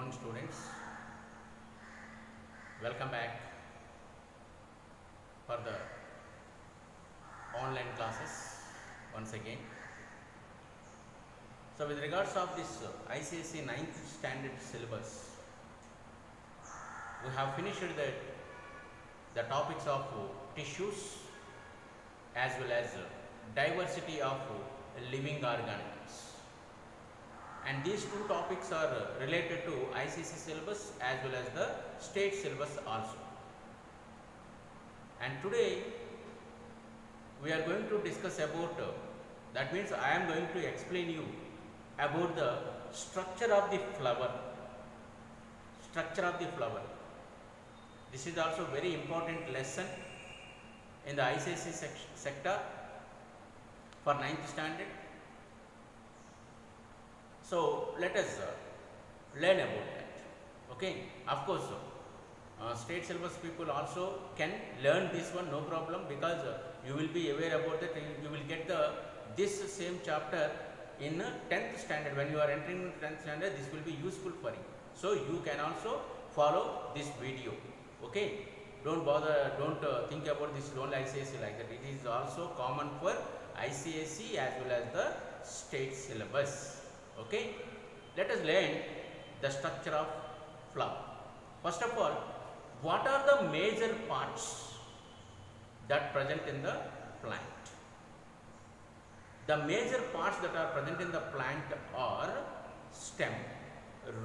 morning, students. Welcome back for the online classes once again. So with regards of this ICSE 9th standard syllabus, we have finished the topics of tissues as well as diversity of living organisms. And these two topics are related to ICSE syllabus as well as the state syllabus also. And today we are going to discuss about, that means I am going to explain you about the structure of the flower. Structure of the flower. This is also very important lesson in the ICSE sector for 9th standard. So let us learn about that. Okay, of course, state syllabus people also can learn this one, no problem, because you will be aware about that. You will get this same chapter in 10th standard. When you are entering 10th standard, this will be useful for you. So you can also follow this video. Okay, don't bother, don't think about this only ICSE like that. It is also common for ICSE as well as the state syllabus. Okay, let us learn the structure of flower. First of all, what are the major parts that present in the plant? The major parts that are present in the plant are stem,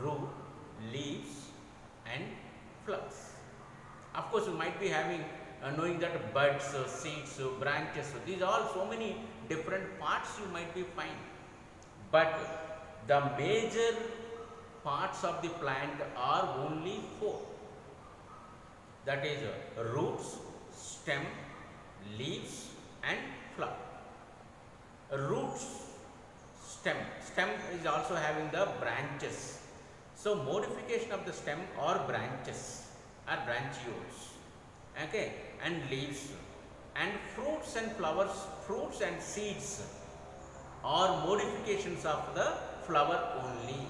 root, leaves and flowers. Of course, you might be having knowing that buds, seeds, branches, these are all so many different parts you might be find. But the major parts of the plant are only 4. That is roots, stem, leaves and flower. Roots, stem is also having the branches. So modification of the stem or branches are branchioles. Okay, and leaves and fruits and flowers, fruits and seeds are modifications of the flower only.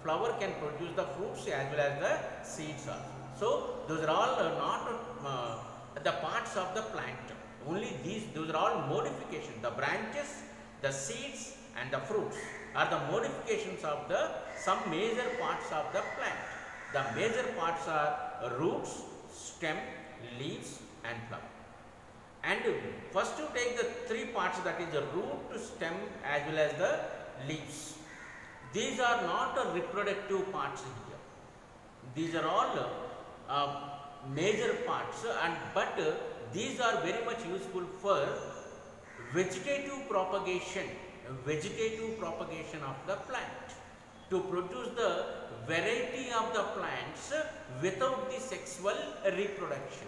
Flower can produce the fruits as well as the seeds also. So those are all not the parts of the plant. Only those are all modifications. The branches, the seeds and the fruits are the modifications of the some major parts of the plant. The major parts are roots, stem, leaves and flower. And first you take the 3 parts, that is the root, stem as well as the leaves. These are not reproductive parts here. These are all major parts, but these are very much useful for vegetative propagation of the plant, to produce the variety of the plants without the sexual reproduction.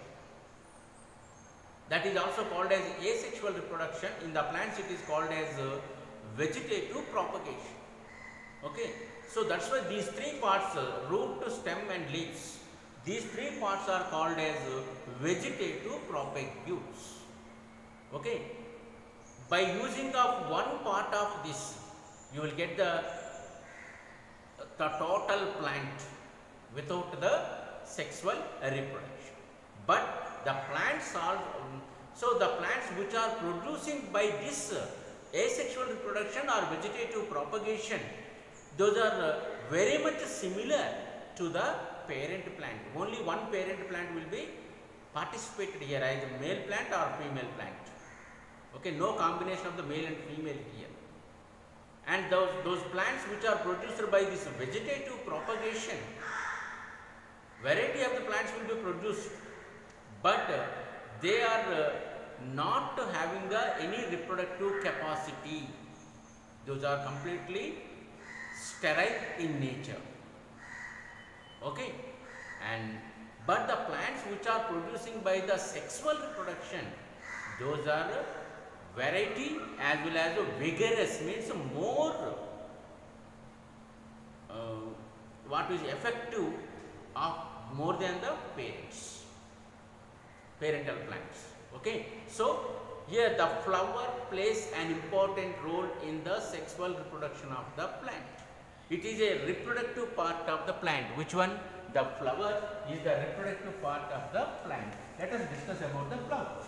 That is also called as asexual reproduction. In the plants it is called as vegetative propagation. Okay, so that's why these 3 parts, root, stem and leaves, these 3 parts are called as vegetative propagules. Okay, by using of one part of this, you will get the total plant without the sexual reproduction. But the plants are, so the plants which are producing by this asexual reproduction or vegetative propagation, those are very much similar to the parent plant. Only one parent plant will be participated here, either male plant or female plant. Okay, no combination of the male and female here. And those plants which are produced by this vegetative propagation, variety of the plants will be produced, but they are not having any reproductive capacity. Those are completely sterile in nature. Okay, but the plants which are producing by the sexual reproduction, those are variety as well as vigorous, means more what is effective of more than the parental plants. Okay, so here the flower plays an important role in the sexual reproduction of the plant. It is a reproductive part of the plant. Which one? The flower is the reproductive part of the plant. Let us discuss about the flower.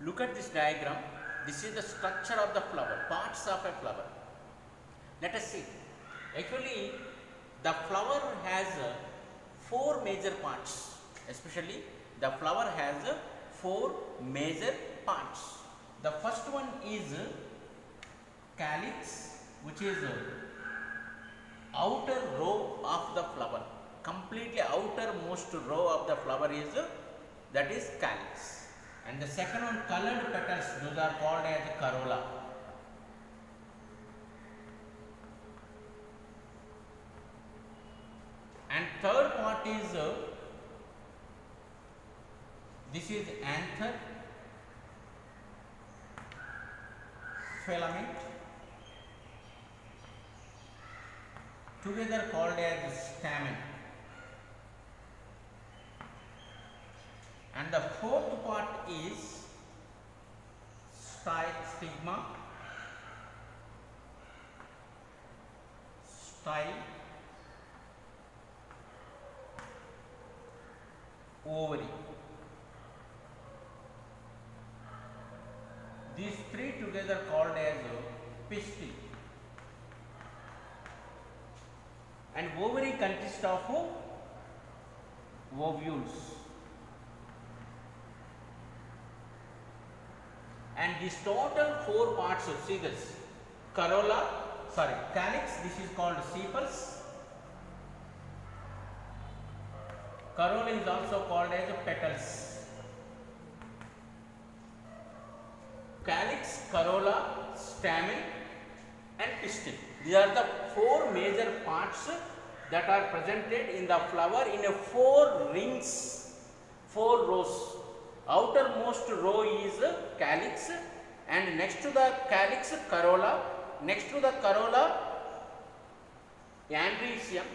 Look at this diagram. This is the structure of the flower, parts of a flower. Let us see. Actually, the flower has four major parts. Especially, the flower has four major parts. The first one is calyx, which is outer row of the flower. Completely outermost row of the flower is that is calyx. And the second one, colored petals, those are called as corolla. And third part is this is anther, filament, together called as stamen. And the fourth part is stigma, style, ovary. These three together called as pistil. And ovary consists of ovules. And this total four parts, see this, calyx, this is called sepals. Corolla is also called as petals. Calyx, corolla, stamen and pistil. These are the four major parts that are presented in the flower in a four rings, four rows. outermost row is calyx, and next to the calyx corolla, next to the corolla andrecium,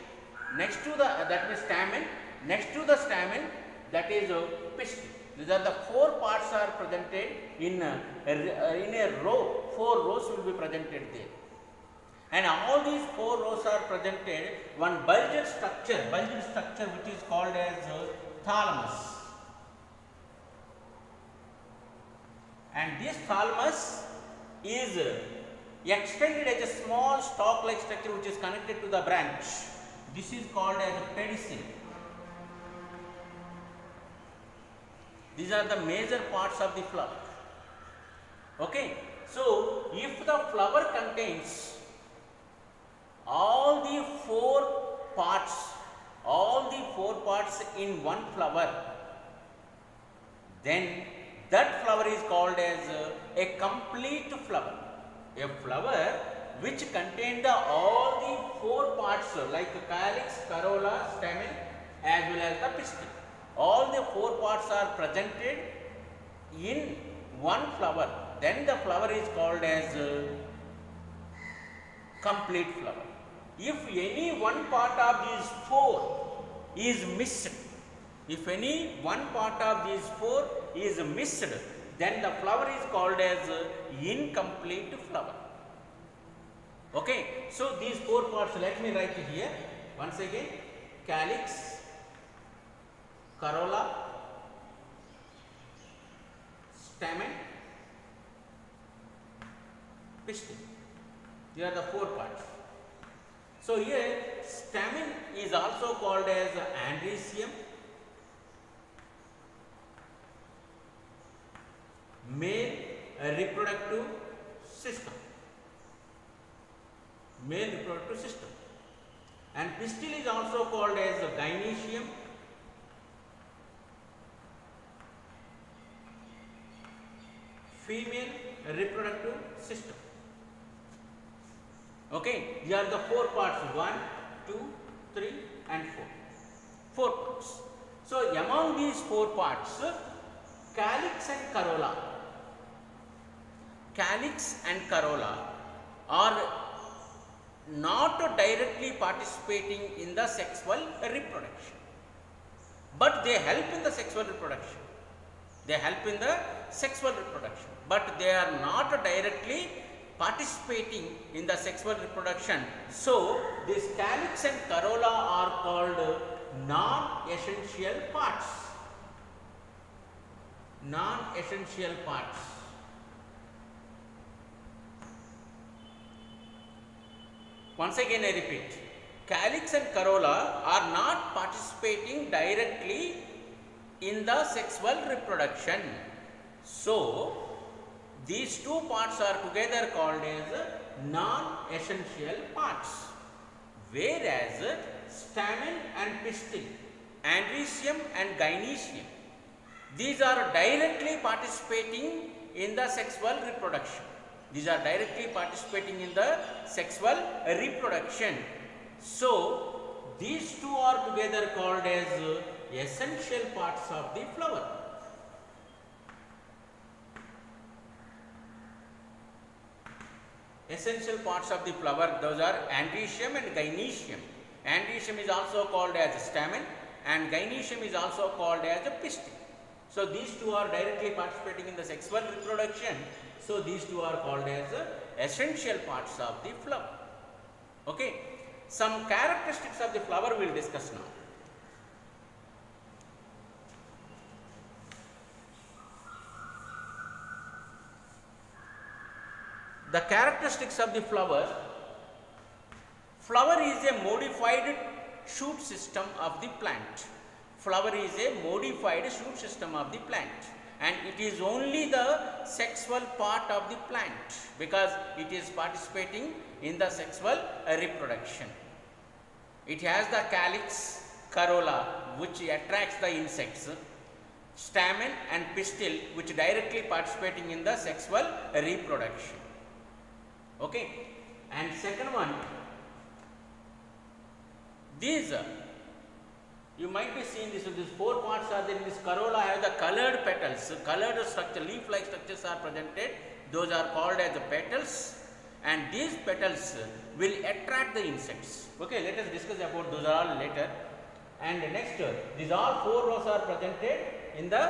next to the that means stamen, next to the stamen that is pistil. These are the four parts are presented in a row. Four rows will be presented there, and all these four rows are presented one bulged structure which is called as thalamus. And this thalamus is extended as a small stalk-like structure which is connected to the branch. This is called as a pedicel. These are the major parts of the flower. Okay. So, if the flower contains all the four parts in one flower, then that flower is called as a complete flower. A flower which contains all the four parts like calyx, corolla, stamen as well as the pistil. All the four parts are presented in one flower. Then the flower is called as complete flower. If any one part of these four is missed, if any one part of these four is missed, then the flower is called as incomplete flower. Okay. So, these four parts, let me write it here once again: calyx, corolla, stamen, pistil. These are the four parts. So, here stamen is also called as andrecium, male reproductive system, and pistil is also called as gynoecium, female reproductive system. Okay, these are the four parts: 1, 2, 3 and 4. 4 parts. So, among these 4 parts, calyx and corolla are not directly participating in the sexual reproduction, but they help in the sexual reproduction. But they are not directly participating in the sexual reproduction. So, these calyx and corolla are called non-essential parts. Once again I repeat, calyx and corolla are not participating directly in the sexual reproduction. So, these two parts are together called as non-essential parts, whereas stamen and pistil, andrecium and gynoecium, these are directly participating in the sexual reproduction. So, these two are together called as essential parts of the flower. Essential parts of the flower, those are andrecium and gynoecium. Andrecium is also called as stamen and gynoecium is also called as a pistil. So, these two are directly participating in the sexual reproduction. So, these two are called as essential parts of the flower. Okay. Some characteristics of the flower we will discuss now. The characteristics of the flower is a modified shoot system of the plant. And it is only the sexual part of the plant because it is participating in the sexual reproduction. It has the calyx, corolla which attracts the insects, stamen and pistil which directly participating in the sexual reproduction. Okay. And second one, these You might be seeing this. So these four parts are there in this corolla. Have the colored petals, colored structure, leaf-like structures are presented. Those are called as the petals, and these petals will attract the insects. Okay, let us discuss about those all later. And next, these all four rows are presented in the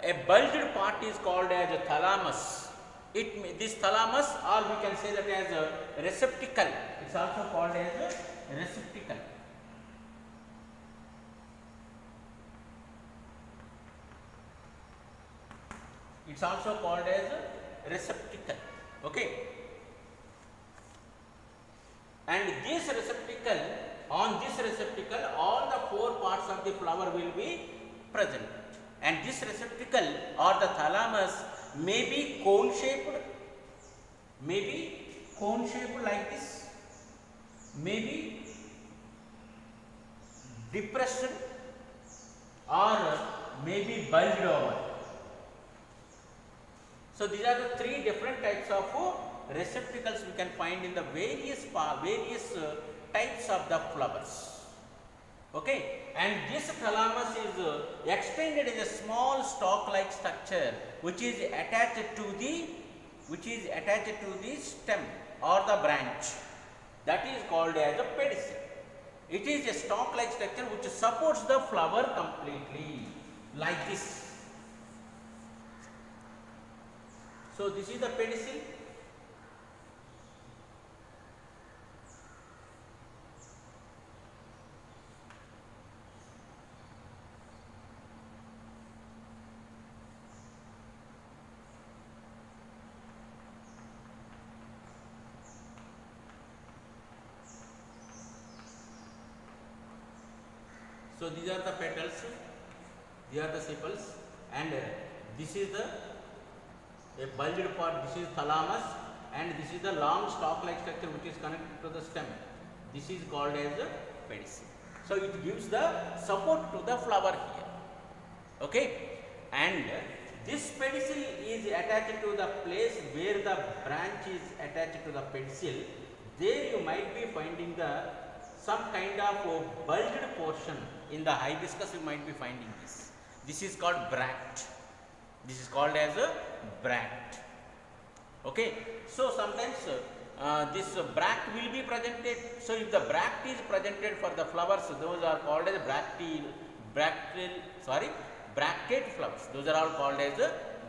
a bulged part is called as a thalamus. This thalamus, or we can say that as a receptacle. It's also called as a receptacle. It's also called as a receptacle. Okay. And this receptacle, on this receptacle, all the four parts of the flower will be present. And this receptacle or the thalamus may be cone shaped, like this, maybe depressed, or maybe bulged over. So these are the three different types of receptacles we can find in the various types of the flowers. Okay, and this thalamus is extended in a small stalk-like structure which is attached to the stem or the branch. That is called as a pedicel. It is a stalk-like structure which supports the flower completely, like this. So this is the pedicel. So these are the petals, these are the sepals, and this is a bulged part. This is thalamus, and this is the long stalk-like structure which is connected to the stem. This is called as a pedicel. So it gives the support to the flower here. Okay, and this pedicel is attached to the place where the branch is attached to the pedicel. There you might be finding some kind of bulged portion. In the hibiscus you might be finding this. This is called bract. This is called as a bract. Okay. So sometimes this bract will be presented. So if the bract is presented for the flowers, those are called as bractate flowers. Those are all called as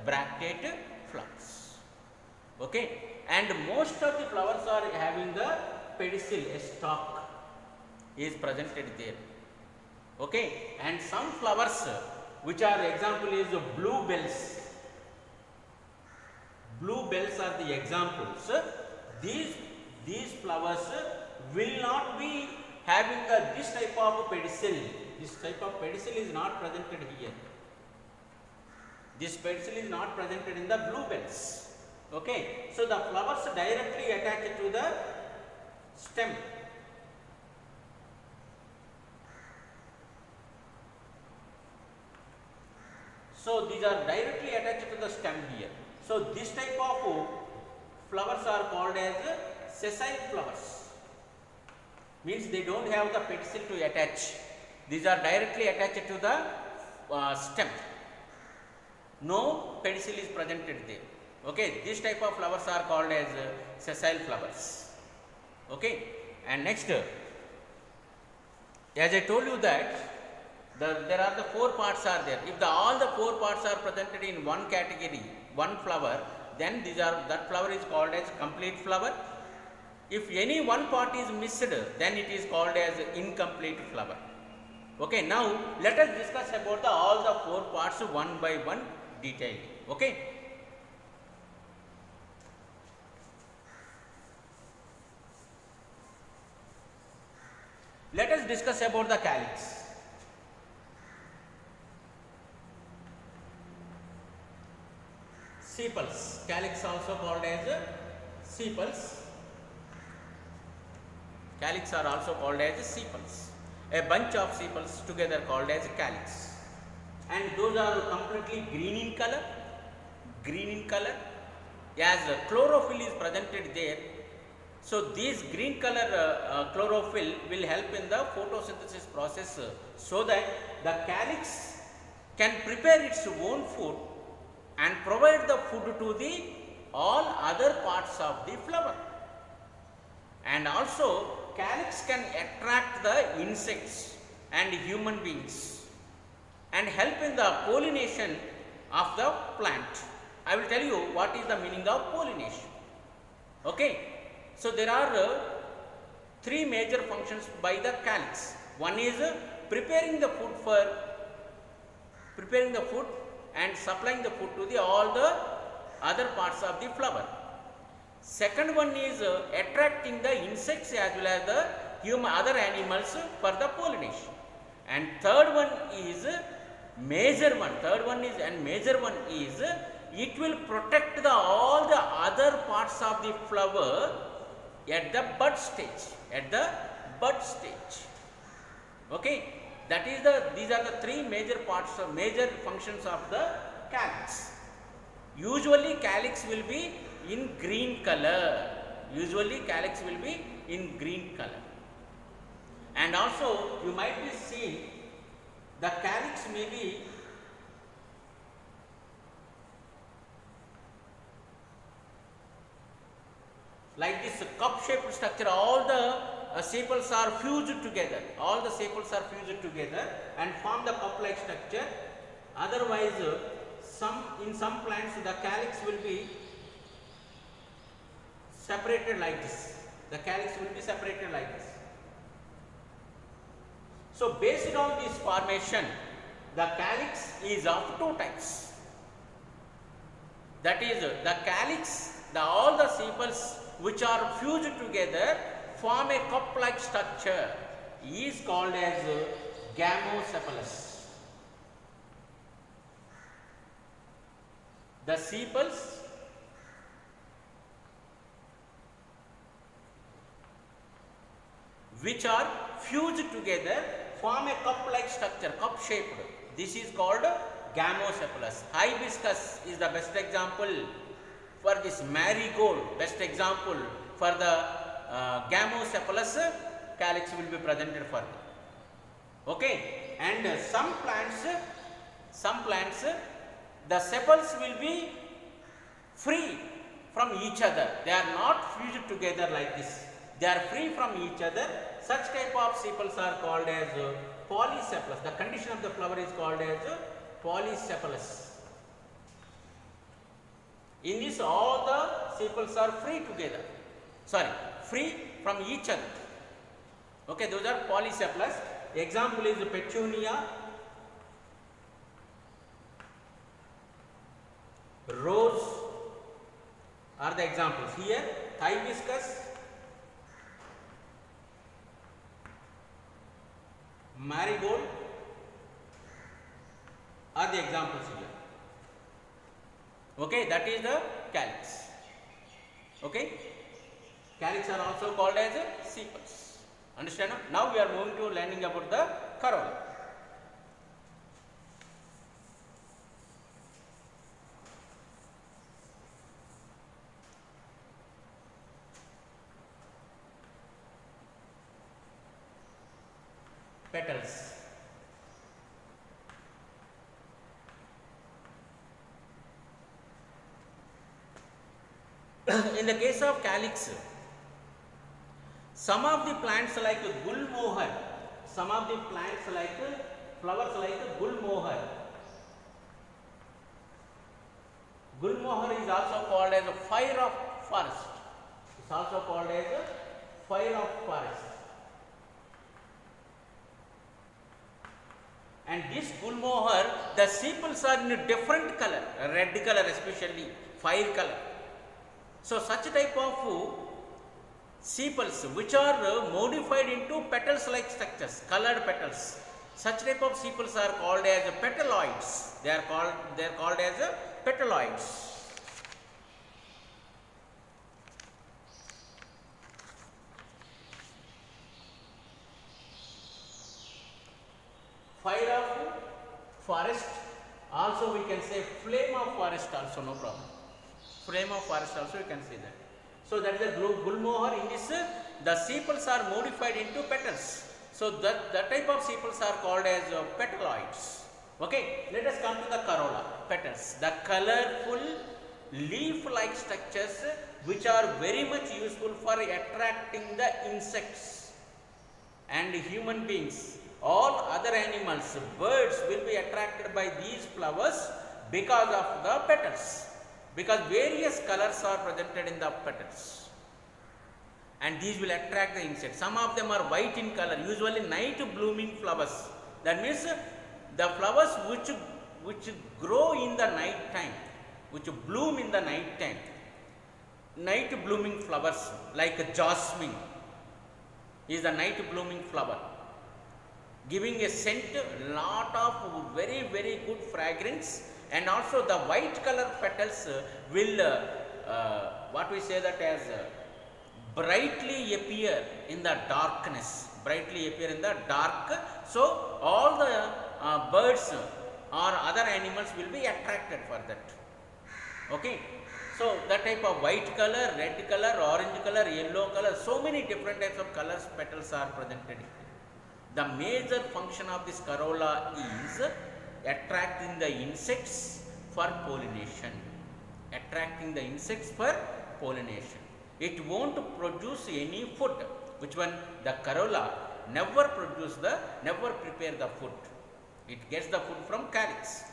bractate flowers. Okay. And most of the flowers are having the pedicel, a stalk is presented there. Okay, and some flowers which are example is bluebells. Bluebells are the examples. These flowers will not be having this type of pedicel. This type of pedicel is not presented here. This pedicel is not presented in the bluebells. Okay, so the flowers directly attached to the stem. So these are directly attached to the stem here. So this type of flowers are called as sessile flowers. Means they don't have the pedicel to attach. These are directly attached to the stem. No pedicel is presented there. Okay, this type of flowers are called as sessile flowers. Okay, and next, as I told you that there are the four parts are there. If all the four parts are presented in one category, one flower, then that flower is called as complete flower. If any one part is missed, then it is called as incomplete flower. Okay, now let us discuss about all the four parts one by one detailing. Okay. Let us discuss about the calyx. Sepals, calyx also called as sepals. Calyx are also called as sepals. A bunch of sepals together called as calyx. And those are completely green in color. Green in color. As chlorophyll is presented there, So these green color chlorophyll will help in the photosynthesis process so that the calyx can prepare its own food and provide the food to the all other parts of the flower. And also calyx can attract the insects and human beings and help in the pollination of the plant. I will tell you what is the meaning of pollination. Okay. So there are three major functions by the calyx. One is preparing the food and supplying the food to the all the other parts of the flower. Second one is attracting the insects as well as the other animals for the pollination. And third one is major one. It will protect all the other parts of the flower at the bud stage. Okay, these are the three major functions of the calyx. Usually calyx will be in green color. And also you might be seeing the calyx may be like this cup shaped structure. All the sepals are fused together. And form the cup like structure. Otherwise in some plants the calyx will be separated like this. So based on this formation, the calyx is of two types. That is the calyx, all the sepals which are fused together form a cup like structure is called as gamocephalous. The sepals which are fused together form a cup like structure, cup shaped. This is called gamocephalous. Hibiscus is the best example for this. Marigold, best example for the gamocephalous calyx will be presented further. Okay, and some plants the sepals will be free from each other. They are not fused together like this. They are free from each other. Such type of sepals are called as polycephalous. The condition of the flower is called as polycephalous. In this, all the sepals are free from each other. Okay, those are polycephalous. Example is petunia, rose are the examples. Here hibiscus, marigold are the examples here. Okay, that is the calyx. Okay, calyx are also called as sepals. Understand? Now we are moving to learning about the corolla. Petals. In the case of calyx, some of the plants like gulmohar, flowers like gulmohar. Gulmohar is also called as a fire of forest. And this gulmohar, the sepals are in a different color, red color especially, fire color. So such type of sepals which are modified into petals like structures, colored petals. Such type of sepals are called as petaloids. They are called as petaloids. Fire of forest, also we can say flame of forest also, no problem. Flame of forest also you can say that. So that is a Gullmohar. In this, the sepals are modified into petals. So that type of sepals are called as petaloids. Okay, let us come to the corolla, petals. The colorful leaf-like structures which are very much useful for attracting the insects and human beings. All other animals, birds will be attracted by these flowers because of the petals, because various colors are presented in the petals, and these will attract the insects. Some of them are white in color, usually night blooming flowers. That means the flowers which grow in the night time, which bloom in the night time, night blooming flowers like jasmine is the night blooming flower, giving a scent, lot of very good fragrance. And also the white color petals will what we say that as brightly appear in the darkness, brightly appear in the dark. So all the birds or other animals will be attracted for that. Okay, so that type of white color, red color, orange color, yellow color, so many different types of colors petals are presented. The major function of this corolla is attracting the insects for pollination. Attracting the insects for pollination. It won't produce any food. Which one? The corolla never prepare the food. It gets the food from calyx.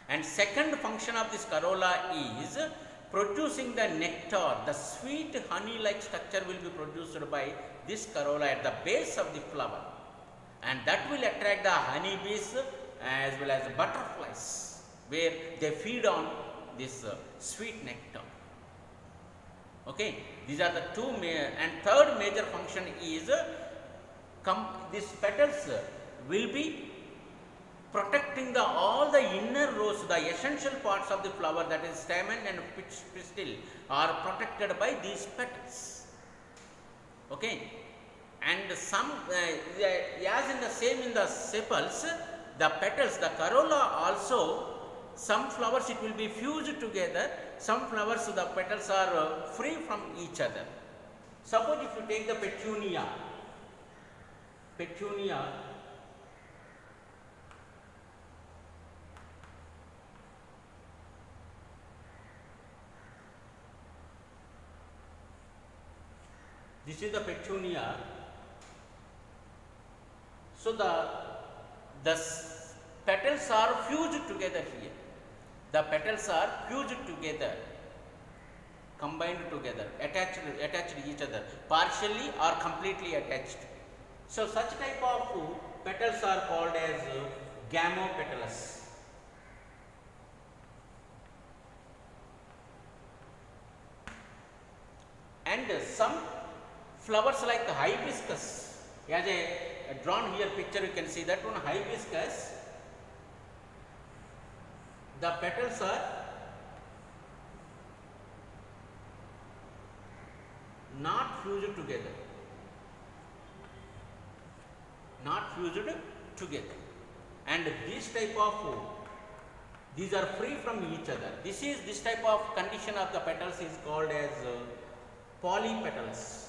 And second function of this corolla is producing the nectar. The sweet honey-like structure will be produced by this corolla at the base of the flower, and that will attract the honeybees as well as butterflies, where they feed on this sweet nectar. Okay, these are the two and third major function is these petals will be protecting all the inner rows, the essential parts of the flower, that is stamen and pistil, are protected by these petals. Okay, and some as in the same in the sepals, the petals, the corolla also, some flowers it will be fused together, some flowers the petals are free from each other. Suppose if you take the petunia, this is the petunia. So the petals are fused together here. The petals are fused together, combined together, attached each other, partially or completely attached. So such type of petals are called as gamopetalous. And some flowers like hibiscus, as a drawn here picture you can see that one hibiscus, the petals are not fused together, and these are free from each other. This type of condition of the petals is called as polypetals.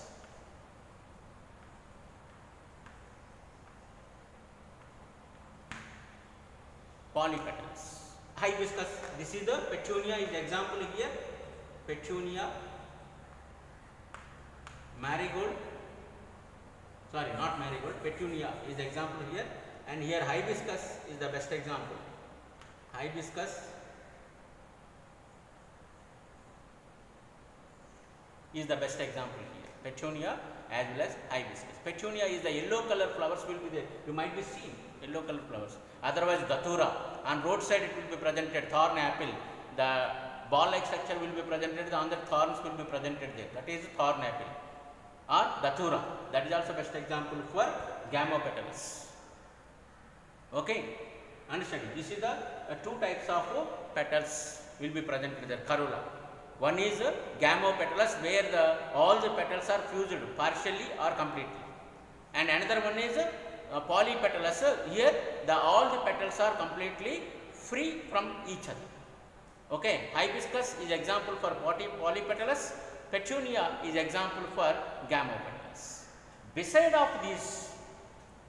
Hibiscus, this is the petunia is example here, petunia, marigold, sorry not marigold, petunia is example here, and here hibiscus is the best example. Hibiscus is the best example here, petunia as well as hibiscus. Petunia is the yellow color flowers will be there, you might be seeing yellow color flowers. Otherwise datura, on roadside it will be presented, thorn apple, the ball like structure will be presented, the other thorns will be presented there, that is thorn apple or datura. That is also best example for gamopetalous. Okay, understand? This is the two types of petals will be presented there, corolla. One is gamopetalous, where all the petals are fused partially or completely, and another one is polypetalous. Here all the petals are completely free from each other. Okay, hibiscus is example for polypetalous, Petunia is example for gamma petals. Beside of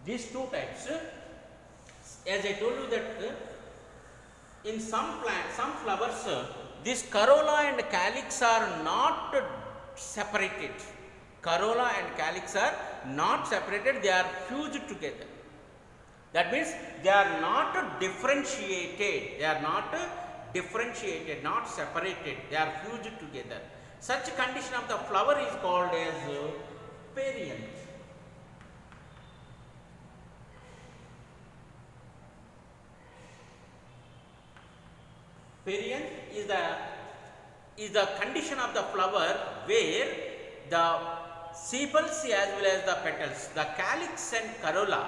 these two types, as I told you that in some plants, some flowers, this corolla and calyx are not separated. Corolla and calyx are not separated, they are fused together. That means they are not differentiated, not separated, they are fused together. Such condition of the flower is called as perianth. Perianth is the condition of the flower where the sepals as well as the petals, the calyx and corolla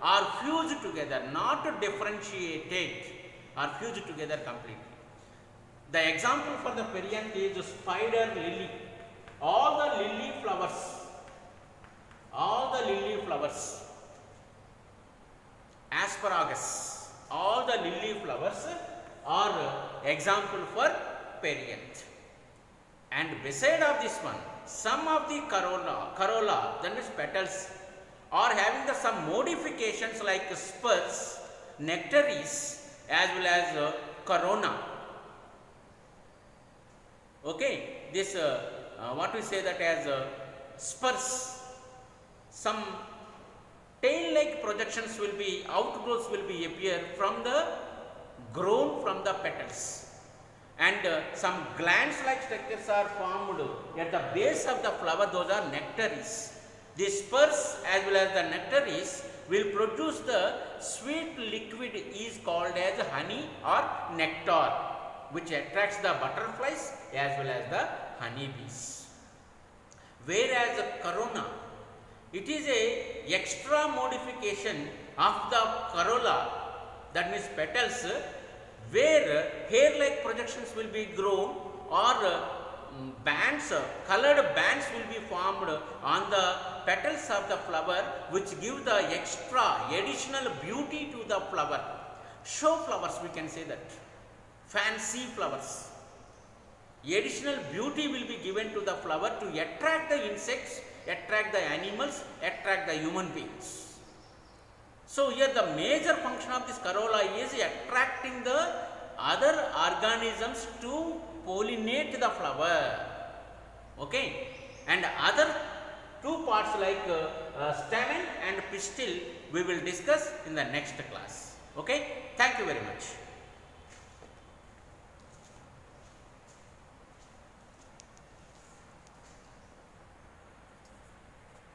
are fused together, not differentiated, are fused together completely. The example for the perianth is spider lily. All the lily flowers, asparagus, all the lily flowers are example for perianth. And beside of this one, some of the corolla, that means petals, are having some modifications like spurs, nectaries as well as corona. Okay, this what we say that as spurs, some tail-like projections will be, outgrowths will be appear from the grown from the petals, and some glands-like structures are formed at the base of the flower. Those are nectaries. The spurs as well as the nectaries will produce the sweet liquid is called as honey or nectar, which attracts the butterflies as well as the honeybees. Whereas corona, it is a extra modification of the corolla, that means petals, where hair-like projections will be grown or bands, colored bands will be formed on the petals of the flower, which give the extra additional beauty to the flower. Show flowers, we can say that, fancy flowers. Additional beauty will be given to the flower to attract the insects, attract the animals, attract the human beings. So here the major function of this corolla is attracting the other organisms to pollinate the flower. Okay, and other two parts like stamen and pistil we will discuss in the next class. Okay, thank you very much.